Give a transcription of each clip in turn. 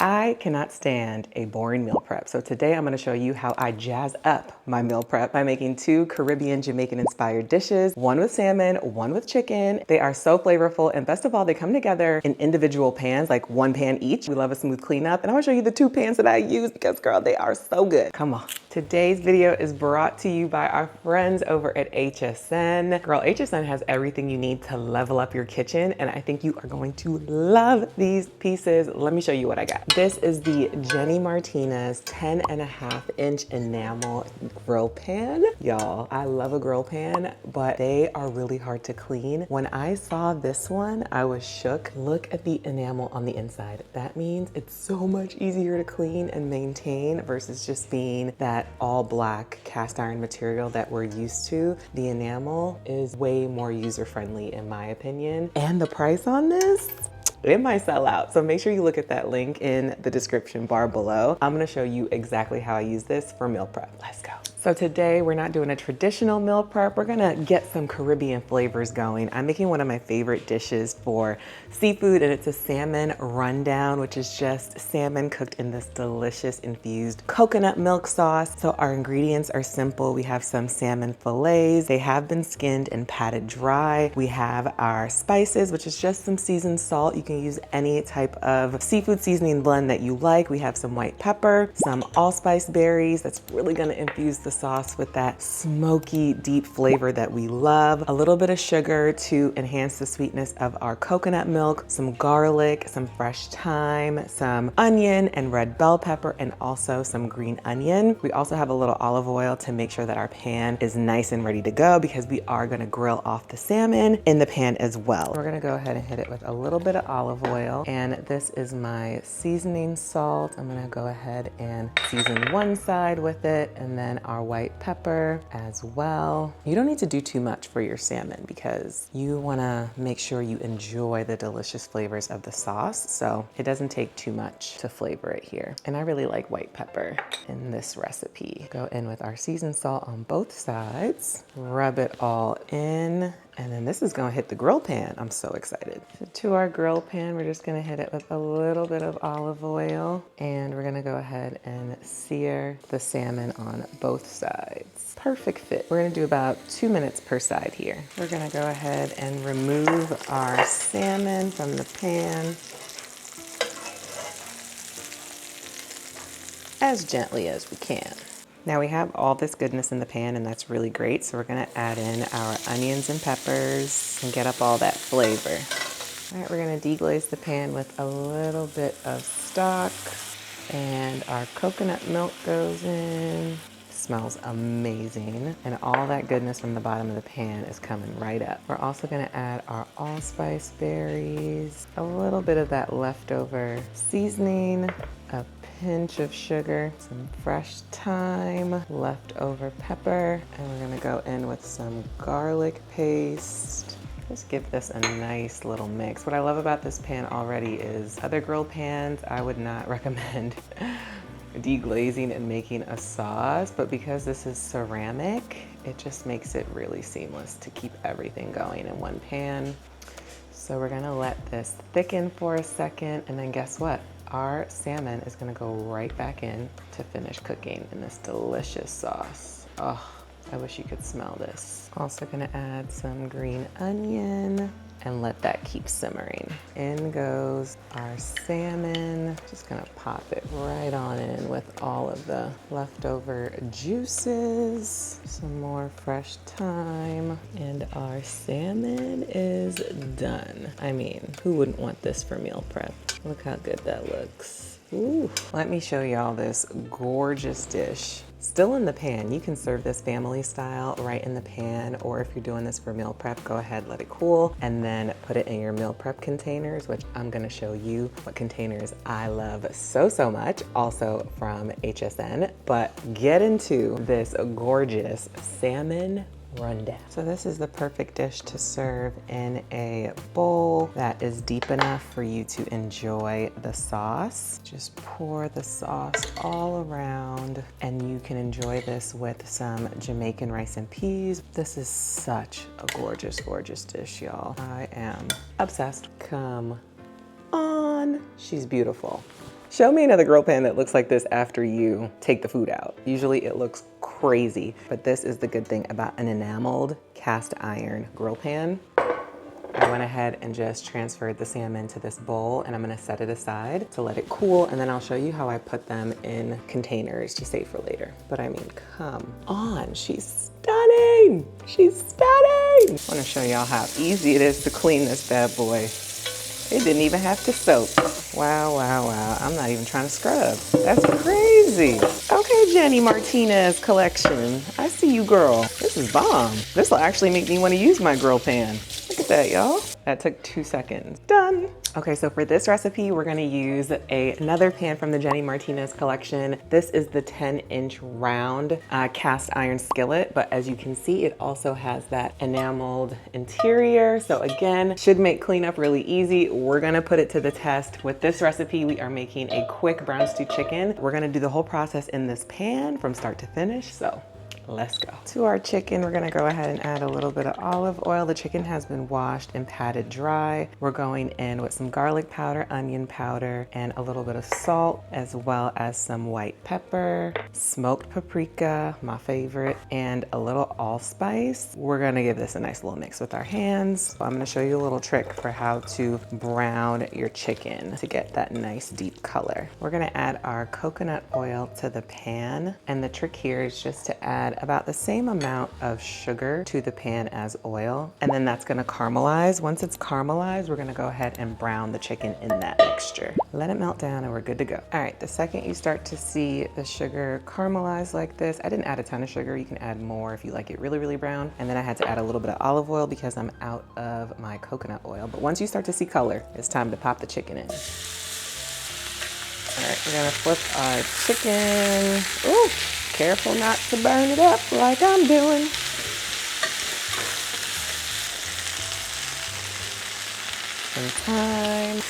I cannot stand a boring meal prep. So today I'm gonna show you how I jazz up my meal prep by making two Caribbean Jamaican-inspired dishes, one with salmon, one with chicken. They are so flavorful, and best of all, they come together in individual pans, like one pan each. We love a smooth cleanup, and I'm gonna show you the two pans that I use because, girl, they are so good. Come on. Today's video is brought to you by our friends over at HSN. Girl, HSN has everything you need to level up your kitchen, and I think you are going to love these pieces. Let me show you what I got. This is the Jenny Martinez 10.5-inch enamel grill pan. Y'all, I love a grill pan, but they are really hard to clean. When I saw this one, I was shook. Look at the enamel on the inside. That means it's so much easier to clean and maintain versus just being that all black cast iron material that we're used to. The enamel is way more user-friendly in my opinion. And the price on this, it might sell out. So make sure you look at that link in the description bar below. I'm gonna show you exactly how I use this for meal prep. Let's go. So today we're not doing a traditional meal prep. We're gonna get some Caribbean flavors going. I'm making one of my favorite dishes for seafood, and it's a salmon rundown, which is just salmon cooked in this delicious infused coconut milk sauce. So our ingredients are simple. We have some salmon fillets. They have been skinned and patted dry. We have our spices, which is just some seasoned salt. You can use any type of seafood seasoning blend that you like. We have some white pepper, some allspice berries. That's really gonna infuse the sauce with that smoky, deep flavor that we love. A little bit of sugar to enhance the sweetness of our coconut milk, some garlic, some fresh thyme, some onion and red bell pepper, and also some green onion. We also have a little olive oil to make sure that our pan is nice and ready to go because we are gonna grill off the salmon in the pan as well. We're gonna go ahead and hit it with a little bit of olive oil, and this is my seasoning salt. I'm gonna go ahead and season one side with it, and then our white pepper as well. You don't need to do too much for your salmon because you wanna make sure you enjoy the delicious flavors of the sauce, so it doesn't take too much to flavor it here. And I really like white pepper in this recipe. Go in with our seasoned salt on both sides, rub it all in, and then this is gonna hit the grill pan. I'm so excited. So to our grill pan, we're just gonna hit it with a little bit of olive oil, and we're gonna go ahead and sear the salmon on both sides. Perfect fit. We're gonna do about 2 minutes per side here. We're gonna go ahead and remove our salmon from the pan as gently as we can. Now we have all this goodness in the pan, and that's really great. So we're gonna add in our onions and peppers and get up all that flavor. All right, we're gonna deglaze the pan with a little bit of stock, and our coconut milk goes in. Smells amazing, and all that goodness from the bottom of the pan is coming right up. We're also gonna add our allspice berries, a little bit of that leftover seasoning, a pinch of sugar, some fresh thyme, leftover pepper, and we're gonna go in with some garlic paste. Just give this a nice little mix. What I love about this pan already is other grill pans, I would not recommend deglazing and making a sauce, but because this is ceramic, it just makes it really seamless to keep everything going in one pan. So we're gonna let this thicken for a second, and then guess what? Our salmon is gonna go right back in to finish cooking in this delicious sauce. Oh, I wish you could smell this. Also gonna add some green onion and let that keep simmering. In goes our salmon. Just gonna pop it right on in with all of the leftover juices. Some more fresh thyme, and our salmon is done. I mean, who wouldn't want this for meal prep? Look how good that looks. Ooh. Let me show y'all this gorgeous dish. Still in the pan. You can serve this family style right in the pan, or if you're doing this for meal prep, go ahead, let it cool, and then put it in your meal prep containers, which I'm gonna show you what containers I love so, so much, also from HSN. But get into this gorgeous salmon rundown. So this is the perfect dish to serve in a bowl that is deep enough for you to enjoy the sauce. Just pour the sauce all around, and you can enjoy this with some Jamaican rice and peas. This is such a gorgeous, gorgeous dish, y'all. I am obsessed. Come on. She's beautiful. Show me another grill pan that looks like this after you take the food out. Usually it looks crazy, but this is the good thing about an enameled cast iron grill pan. I went ahead and just transferred the salmon to this bowl, and I'm gonna set it aside to let it cool, and then I'll show you how I put them in containers to save for later. But I mean, come on, she's stunning. She's stunning. I wanna show y'all how easy it is to clean this bad boy. It didn't even have to soak. Wow, wow, wow. I'm not even trying to scrub. That's crazy. Okay, Jenny Martinez collection. I see you, girl. This is bomb. This will actually make me want to use my grill pan. Look at that, y'all. That took 2 seconds. Done. Okay, so for this recipe, we're gonna use another pan from the Jenny Martinez collection. This is the 10-inch round cast iron skillet, but as you can see, it also has that enameled interior. So again, should make cleanup really easy. We're gonna put it to the test. With this recipe, we are making a quick brown stew chicken. We're gonna do the whole process in this pan from start to finish, so let's go. To our chicken, we're gonna go ahead and add a little bit of olive oil. The chicken has been washed and patted dry. We're going in with some garlic powder, onion powder, and a little bit of salt, as well as some white pepper, smoked paprika, my favorite, and a little allspice. We're gonna give this a nice little mix with our hands. I'm gonna show you a little trick for how to brown your chicken to get that nice deep color. We're gonna add our coconut oil to the pan, and the trick here is just to add about the same amount of sugar to the pan as oil, and then that's gonna caramelize. Once it's caramelized, we're gonna go ahead and brown the chicken in that mixture. Let it melt down and we're good to go. All right, the second you start to see the sugar caramelize like this, I didn't add a ton of sugar. You can add more if you like it really, really brown. And then I had to add a little bit of olive oil because I'm out of my coconut oil. But once you start to see color, it's time to pop the chicken in. All right, we're gonna flip our chicken. Ooh. Careful not to burn it up like I'm doing. Some time.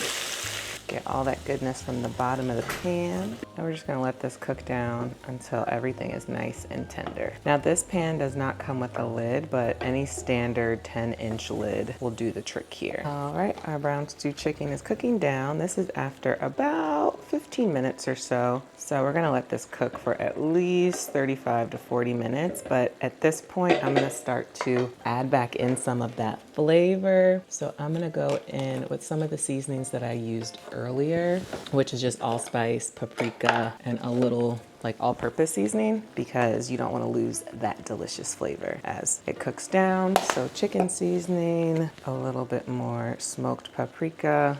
Get all that goodness from the bottom of the pan. And we're just gonna let this cook down until everything is nice and tender. Now this pan does not come with a lid, but any standard 10-inch lid will do the trick here. All right, our brown stew chicken is cooking down. This is after about 15 minutes or so. So we're gonna let this cook for at least 35 to 40 minutes. But at this point, I'm gonna start to add back in some of that flavor. So I'm gonna go in with some of the seasonings that I used earlier, which is just allspice, paprika, and a little like all-purpose seasoning, because you don't want to lose that delicious flavor as it cooks down. So chicken seasoning, a little bit more smoked paprika,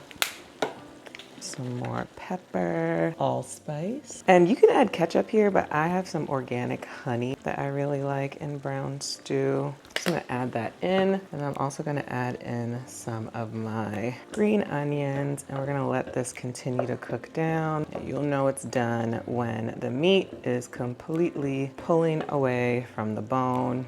some more pepper, allspice. And you can add ketchup here, but I have some organic honey that I really like in brown stew. I'm gonna add that in, and I'm also gonna add in some of my green onions, and we're gonna let this continue to cook down. You'll know it's done when the meat is completely pulling away from the bone.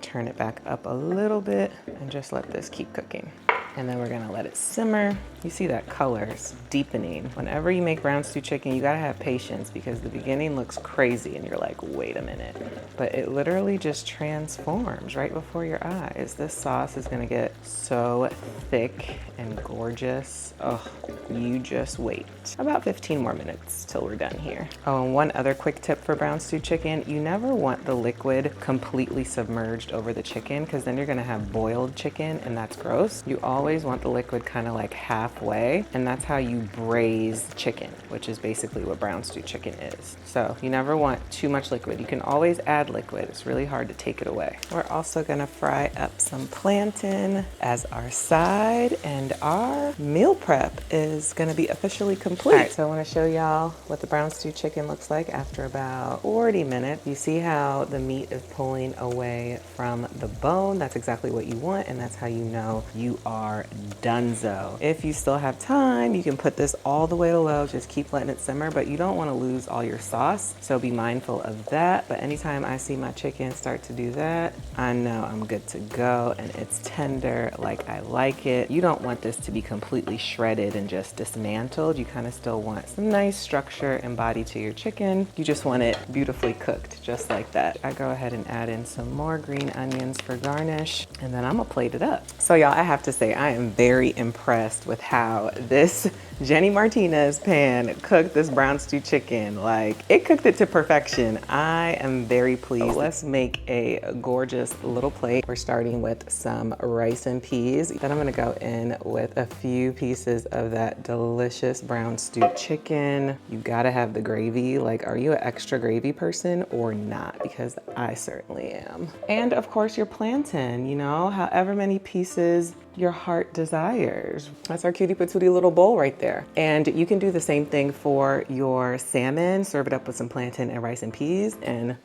Turn it back up a little bit and just let this keep cooking. And then we're gonna let it simmer. You see that color is deepening. Whenever you make brown stew chicken, you gotta have patience, because the beginning looks crazy and you're like, wait a minute. But it literally just transforms right before your eyes. This sauce is gonna get so thick and gorgeous. Oh, you just wait. About 15 more minutes till we're done here. Oh, and one other quick tip for brown stew chicken, you never want the liquid completely submerged over the chicken, because then you're gonna have boiled chicken and that's gross. You always want the liquid kind of like halfway, and that's how you braise chicken, which is basically what brown stew chicken is. So you never want too much liquid. You can always add liquid. It's really hard to take it away. We're also gonna fry up some plantain as our side, and our meal prep is gonna be officially complete. All right, so I wanna show y'all what the brown stew chicken looks like after about 40 minutes. You see how the meat is pulling away from the bone. That's exactly what you want, and that's how you know you are donezo. If you still have time, you can put this all the way to low, just keep letting it simmer, but you don't wanna lose all your sauce, so be mindful of that. But anytime I see my chicken start to do that, I know I'm good to go, and it's tender like I like it. You don't want this to be completely shredded and just dismantled. You kind of still want some nice structure and body to your chicken. You just want it beautifully cooked, just like that. I go ahead and add in some more green onions for garnish, and then I'm gonna plate it up. So y'all, I have to say, I am very impressed with how this Jenny Martinez pan cooked this brown stew chicken. Like, it cooked it to perfection. I am very pleased. Let's make a gorgeous little plate. We're starting with some rice and peas. Then I'm gonna go in with a few pieces of that delicious brown stewed chicken. You gotta have the gravy. Like, are you an extra gravy person or not? Because I certainly am. And of course your plantain, you know, however many pieces your heart desires. That's our cutie patootie little bowl right there. And you can do the same thing for your salmon. Serve it up with some plantain and rice and peas, and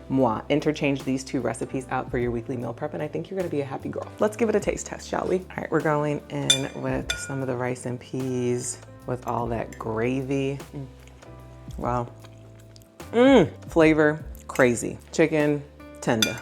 moi. Interchange these two recipes out for your weekly meal prep, and I think you're gonna be a happy girl. Let's give it a taste test, shall we? All right, we're going in with some of the rice and peas with all that gravy. Wow. Flavor, crazy. Chicken, tender.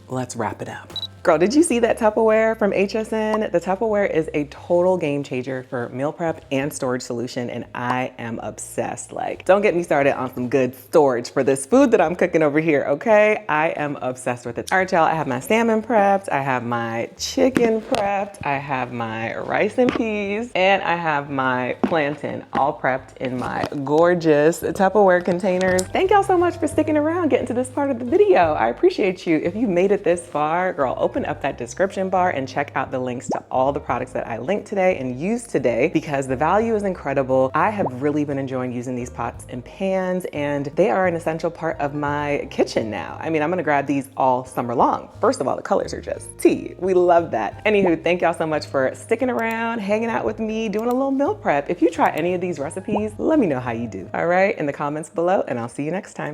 Let's wrap it up. Girl, did you see that Tupperware from HSN? The Tupperware is a total game changer for meal prep and storage solution, and I am obsessed. Like, don't get me started on some good storage for this food that I'm cooking over here, okay? I am obsessed with it. All right, y'all, I have my salmon prepped, I have my chicken prepped, I have my rice and peas, and I have my plantain all prepped in my gorgeous Tupperware containers. Thank y'all so much for sticking around, getting to this part of the video. I appreciate you. If you made it this far, girl, open up that description bar and check out the links to all the products that I linked today and used today, because the value is incredible. I have really been enjoying using these pots and pans, and they are an essential part of my kitchen now. I mean, I'm gonna grab these all summer long. First of all, the colors are just tea. We love that. Anywho, thank y'all so much for sticking around, hanging out with me, doing a little meal prep. If you try any of these recipes, let me know how you do. All right, in the comments below, and I'll see you next time.